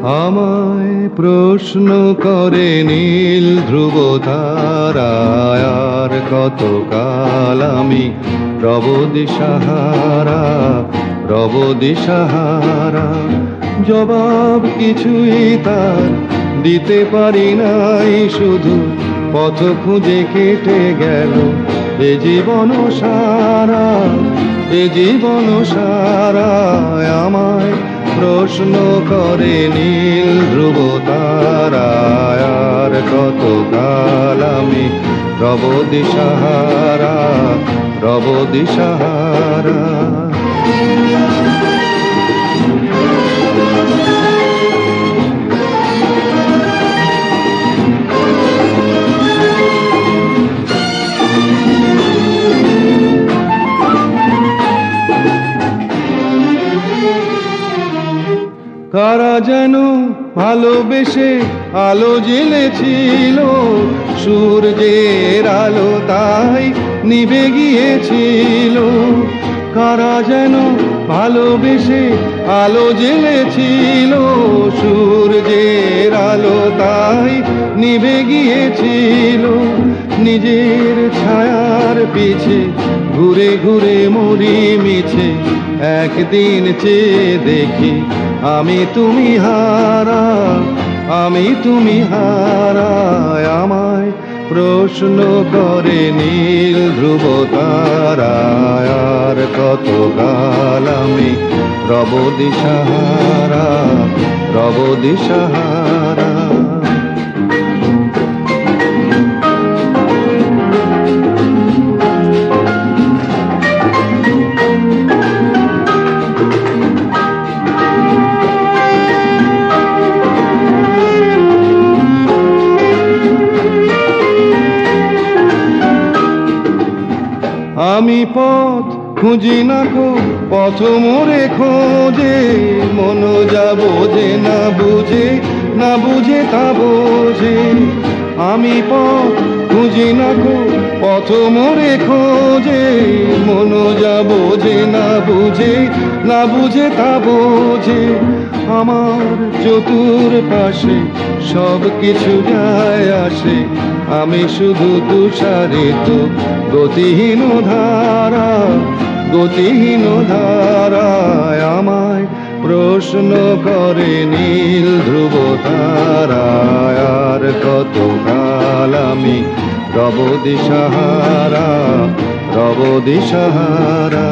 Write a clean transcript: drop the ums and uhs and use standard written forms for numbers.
আমায় প্রশ্ন করে নীল ধ্রুব তারায়, আর কতকাল আমি রব দিশাহারা, রব দিশাহারা। জবাব কিছুই তার দিতে পারি নাই, শুধু পথ খুঁজে কেটে গেল এ জীবন সারা, এ জীবন সারা। আমায় প্রশ্ন করে নীল ধ্রুব তারায়, আর কতকাল আমি রব দিশাহারা, রব দিশাহারা। কারা যেন ভালোবেসে আলো জ্বেলেছিল, সূর্যের আলো তাই নিভে গিয়েছিল। কারা যেন ভালোবেসে আলো জ্বেলেছিল, সূর্যের আলো তাই নিভে গিয়েছিল। নিজের ছায়ার পিছে ঘুরে ঘুরে মরি মিছে, একদিন চেয়ে দেখি আমি তুমি হারা, আমি তুমি হারা। আমায় প্রশ্ন করে নীল ধ্রুব তারায়, আর কতকাল আমি রব দিশাহারা, রব দিশাহারা। আমি পথ খুঁজি না কো, পথ মোরে খোঁজে, মন যা বোঝে না বুঝে, না বুঝে তা বোঝে। আমি পথ খুঁজি না কো, পথ মোরে খোঁজে, মন যা বোঝে না বুঝে, না বুঝে তা বোঝে। আমার চতুর পাশে সব কিছু যায় আসে, আমি শুধু তুষারিত গতিহীন ধারা, গতিহীন ধারায়। আমায় প্রশ্ন করে নীল ধ্রুব তারায়, আর কতকাল আমি রব দিশাহারা, রব দিশাহারা।